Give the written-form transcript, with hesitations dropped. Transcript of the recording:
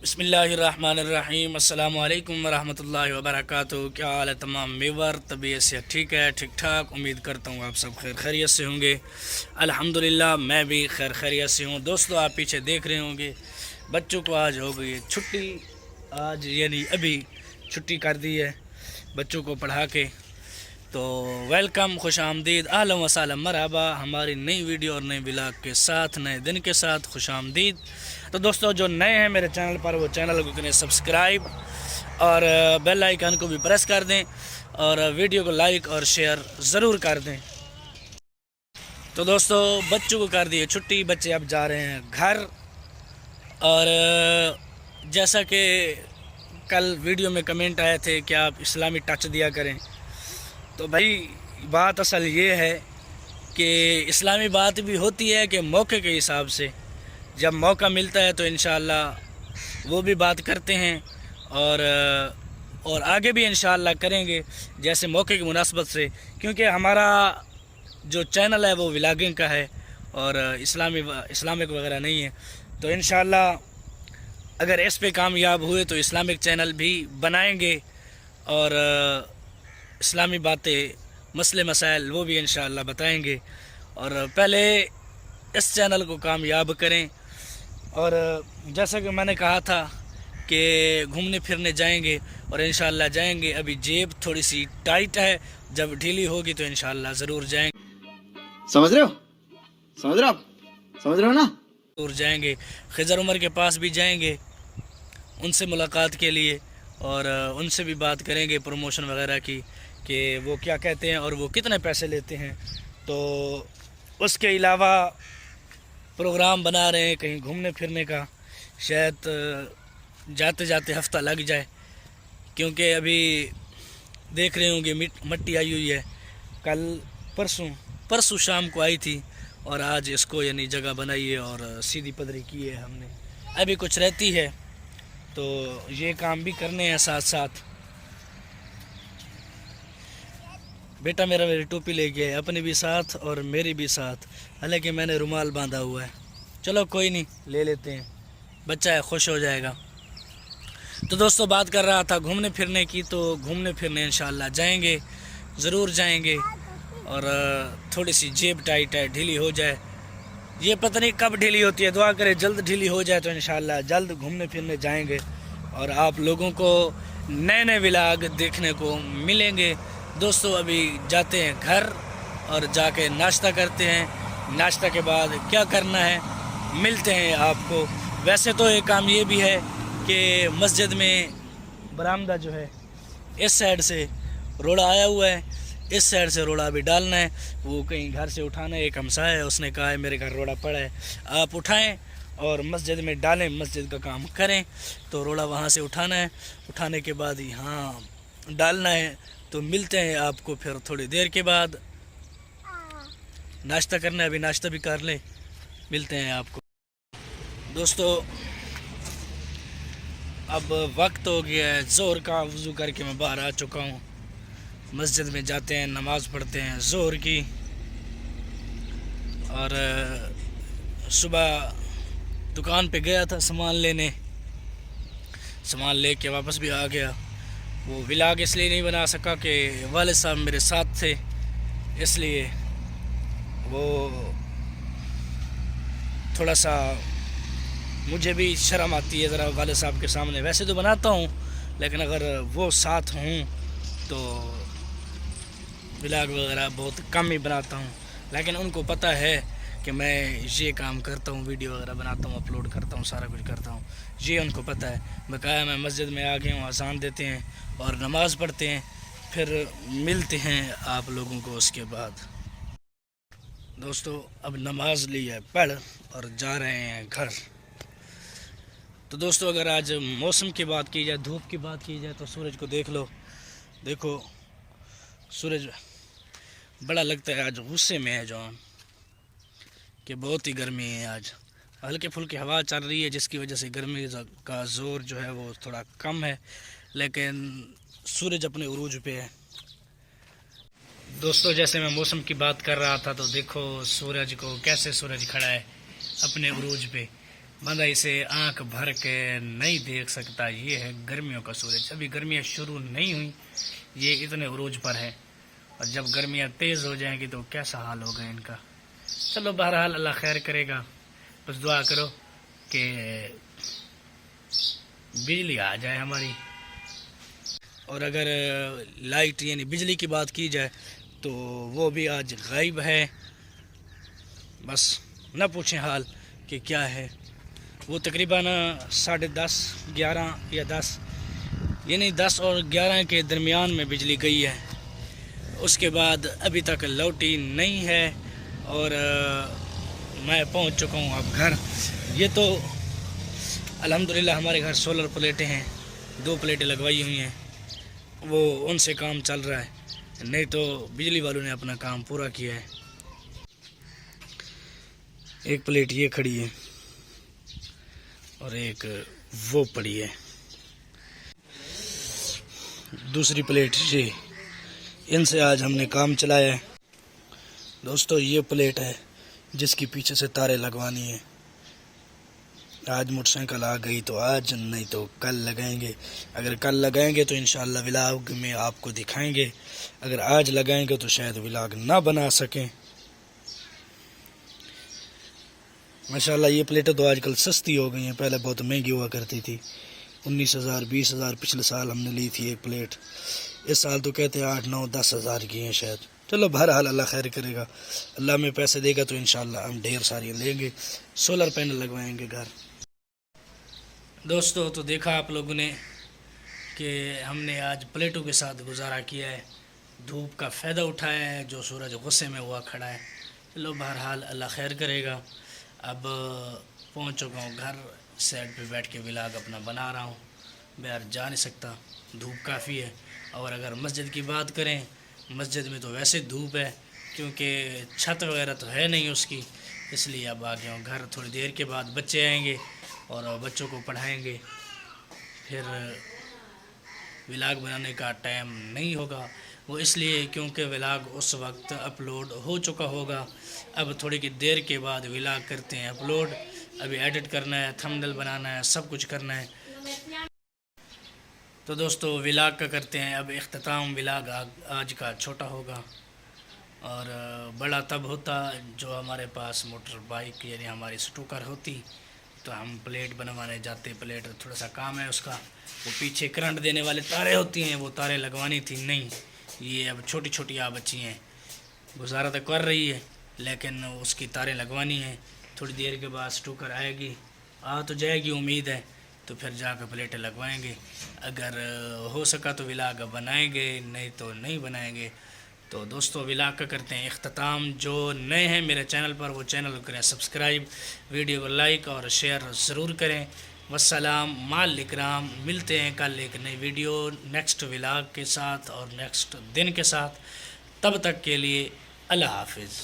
बिस्मिल्लाहिर्रहमानिर्रहीम। अस्सलाम वालेकुम वरहमतुल्लाहि वबरकातुहू। क्या हाल है तमाम व्यूअर? तबीयत से ठीक है? ठीक ठाक। उम्मीद करता हूँ आप सब खैर खैरियत से होंगे। अल्हम्दुलिल्लाह मैं भी खैर खैरियत से हूँ। दोस्तों, आप पीछे देख रहे होंगे बच्चों को आज हो गई है छुट्टी। आज यानी अभी छुट्टी कर दी है बच्चों को पढ़ा के। तो वेलकम, खुश आमदीद, आहलन व सहलन, मरहबा हमारी नई वीडियो और नए व्लॉग के साथ, नए दिन के साथ खुश आमदीद। तो दोस्तों, जो नए हैं मेरे चैनल पर वो चैनल को करें सब्सक्राइब और बेल आइकन को भी प्रेस कर दें और वीडियो को लाइक और शेयर ज़रूर कर दें। तो दोस्तों, बच्चों को कर दी है छुट्टी, बच्चे अब जा रहे हैं घर। और जैसा कि कल वीडियो में कमेंट आए थे कि आप इस्लामी टच दिया करें, तो भाई बात असल ये है कि इस्लामी बात भी होती है कि मौके के हिसाब से जब मौका मिलता है तो इंशाअल्लाह वो भी बात करते हैं और आगे भी इंशाअल्लाह करेंगे जैसे मौके की मुनासबत से, क्योंकि हमारा जो चैनल है वो व्लॉगिंग का है और इस्लामिक वगैरह नहीं है। तो इंशाअल्लाह अगर इस पे कामयाब हुए तो इस्लामिक चैनल भी बनाएंगे और इस्लामी बातें, मसले मसाइल वो भी इंशाअल्लाह बताएंगे। और पहले इस चैनल को कामयाब करें। और जैसा कि मैंने कहा था कि घूमने फिरने जाएंगे और इंशाअल्लाह जाएंगे। अभी जेब थोड़ी सी टाइट है, जब ढीली होगी तो इंशाअल्लाह ज़रूर जाएंगे। समझ रहे हो? समझ रहे हो आप? समझ रहे हो ना? ज़रूर जाएंगे। खिज़र उमर के पास भी जाएंगे उनसे मुलाकात के लिए और उनसे भी बात करेंगे प्रमोशन वगैरह की कि वो क्या कहते हैं और वो कितने पैसे लेते हैं। तो उसके अलावा प्रोग्राम बना रहे हैं कहीं घूमने फिरने का, शायद जाते जाते हफ्ता लग जाए, क्योंकि अभी देख रहे होंगे मिट्टी आई हुई है। कल परसों शाम को आई थी और आज इसको यानी जगह बनाई है और सीधी पदरी की है हमने। अभी कुछ रहती है तो ये काम भी करने हैं साथ साथ। बेटा मेरा मेरी टोपी ले गया है, अपनी भी साथ और मेरी भी साथ, हालांकि मैंने रुमाल बांधा हुआ है। चलो कोई नहीं, ले लेते हैं, बच्चा है खुश हो जाएगा। तो दोस्तों, बात कर रहा था घूमने फिरने की, तो घूमने फिरने इंशाअल्लाह जाएंगे, ज़रूर जाएंगे। और थोड़ी सी जेब टाइट है, ढीली हो जाए, ये पता नहीं कब ढीली होती है, दुआ करें जल्द ढीली हो जाए तो इंशाअल्लाह जल्द घूमने फिरने जाएंगे और आप लोगों को नए नए व्लॉग देखने को मिलेंगे। दोस्तों, अभी जाते हैं घर और जाके नाश्ता करते हैं। नाश्ता के बाद क्या करना है मिलते हैं आपको। वैसे तो एक काम ये भी है कि मस्जिद में बरामदा जो है इस साइड से रोड़ा आया हुआ है, इस साइड से रोड़ा अभी डालना है, वो कहीं घर से उठाना है। एक हमसाया है, उसने कहा है मेरे घर रोड़ा पड़ा है, आप उठाएं और मस्जिद में डालें, मस्जिद का काम करें। तो रोड़ा वहाँ से उठाना है, उठाने के बाद यहाँ डालना है। तो मिलते हैं आपको फिर थोड़ी देर के बाद। नाश्ता करना है, अभी नाश्ता भी कर लें, मिलते हैं आपको। दोस्तों, अब वक्त हो गया है ज़ोहर का, वज़ू करके मैं बाहर आ चुका हूँ। मस्जिद में जाते हैं, नमाज़ पढ़ते हैं ज़ोहर की। और सुबह दुकान पे गया था सामान लेने, सामान लेके वापस भी आ गया। वो व्लॉग इसलिए नहीं बना सका कि वालिद साहब मेरे साथ थे, इसलिए वो थोड़ा सा मुझे भी शर्म आती है ज़रा वालिद साहब के सामने। वैसे तो बनाता हूँ, लेकिन अगर वो साथ हों तो व्लॉग वगैरह बहुत कम ही बनाता हूँ। लेकिन उनको पता है कि मैं ये काम करता हूँ, वीडियो वगैरह बनाता हूँ, अपलोड करता हूँ, सारा कुछ करता हूँ, ये उनको पता है। बकाया मैं मस्जिद में आ गया हूँ, अज़ान देते हैं और नमाज़ पढ़ते हैं, फिर मिलते हैं आप लोगों को उसके बाद। दोस्तों, अब नमाज ली है पढ़ और जा रहे हैं घर। तो दोस्तों, अगर आज मौसम की बात की जाए, धूप की बात की जाए, तो सूरज को देख लो, देखो सूरज बड़ा लगता है आज गुस्से में है जॉन, कि बहुत ही गर्मी है आज। हल्के फुल्की हवा चल रही है जिसकी वजह से गर्मी का ज़ोर जो है वो थोड़ा कम है, लेकिन सूरज अपने उरूज पे है। दोस्तों, जैसे मैं मौसम की बात कर रहा था तो देखो सूरज को, कैसे सूरज खड़ा है अपने उरूज पे। बंदा इसे आंख भर के नहीं देख सकता। ये है गर्मियों का सूरज। अभी गर्मियाँ शुरू नहीं हुई, ये इतने उरूज पर है, और जब गर्मियाँ तेज़ हो जाएंगी तो कैसा हाल होगा इनका। चलो बहरहाल अल्लाह खैर करेगा, बस दुआ करो कि बिजली आ जाए हमारी। और अगर लाइट यानी बिजली की बात की जाए तो वो भी आज गायब है। बस न पूछें हाल कि क्या है। वो तकरीबन 10:30, 11 या 10 यानी 10 और 11 के दरमियान में बिजली गई है। उसके बाद अभी तक लौटी नहीं है। और मैं पहुंच चुका हूं अब घर। ये तो अल्हम्दुलिल्लाह हमारे घर सोलर प्लेटें हैं, 2 प्लेटें लगवाई हुई हैं, वो उनसे काम चल रहा है, नहीं तो बिजली वालों ने अपना काम पूरा किया है। एक प्लेट ये खड़ी है और एक वो पड़ी है, दूसरी प्लेट ये। इनसे आज हमने काम चलाया है। दोस्तों ये प्लेट है जिसकी पीछे से तारे लगवानी है। आज मोटरसाइकिल आ गई तो आज, नहीं तो कल लगाएंगे। अगर कल लगाएंगे तो इंशाल्लाह व्लॉग में आपको दिखाएंगे, अगर आज लगाएंगे तो शायद व्लॉग ना बना सकें। माशाल्लाह ये प्लेटें तो आजकल सस्ती हो गई हैं, पहले बहुत महंगी हुआ करती थी। 19,000 20,000 पिछले साल हमने ली थी एक प्लेट। इस साल तो कहते हैं 8 9 10 हज़ार की हैं शायद। चलो बहरहाल अल्लाह खैर करेगा, अल्लाह में पैसे देगा तो इंशाल्लाह हम ढेर सारी लेंगे, सोलर पैनल लगवाएंगे घर। दोस्तों तो देखा आप लोगों ने कि हमने आज प्लेटों के साथ गुजारा किया है, धूप का फ़ायदा उठाया है, जो सूरज गुस्से में हुआ खड़ा है। चलो बहरहाल अल्लाह खैर करेगा। अब पहुंच चुका हूँ घर, साइड पे बैठ के व्लॉग अपना बना रहा हूँ। बाहर जा नहीं सकता, धूप काफ़ी है। और अगर मस्जिद की बात करें, मस्जिद में तो वैसे धूप है क्योंकि छत वगैरह तो है नहीं उसकी, इसलिए अब आ गया हूँ घर। थोड़ी देर के बाद बच्चे आएंगे और बच्चों को पढ़ाएंगे, फिर व्लॉग बनाने का टाइम नहीं होगा। वो इसलिए क्योंकि व्लॉग उस वक्त अपलोड हो चुका होगा। अब थोड़ी की देर के बाद व्लॉग करते हैं अपलोड। अभी एडिट करना है, थंबनेल बनाना है, सब कुछ करना है। तो दोस्तों व्लॉग का करते हैं अब इख्तिताम। व्लॉग आज का छोटा होगा और बड़ा तब होता जो हमारे पास मोटर बाइक यानी हमारी स्कूटर होती, तो हम प्लेट बनवाने जाते। प्लेट थोड़ा सा काम है उसका, वो पीछे करंट देने वाले तारे होती हैं, वो तारे लगवानी थी। नहीं, ये अब छोटी छोटी आ बच्ची हैं, गुजारा तो कर रही है लेकिन उसकी तारें लगवानी है। थोड़ी देर के बाद स्कूटर आएगी, आ तो जाएगी उम्मीद है, तो फिर जाकर प्लेटें लगवाएंगे। अगर हो सका तो व्लॉग बनाएंगे, नहीं तो नहीं बनाएंगे। तो दोस्तों व्लॉग का करते हैं इख्तिताम। जो नए हैं मेरे चैनल पर वो चैनल को करें सब्सक्राइब, वीडियो को लाइक और शेयर ज़रूर करें। वस्सलाम माल इकराम। मिलते हैं कल एक नई वीडियो नेक्स्ट व्लॉग के साथ और नेक्स्ट दिन के साथ। तब तक के लिए अल्लाह हाफिज़।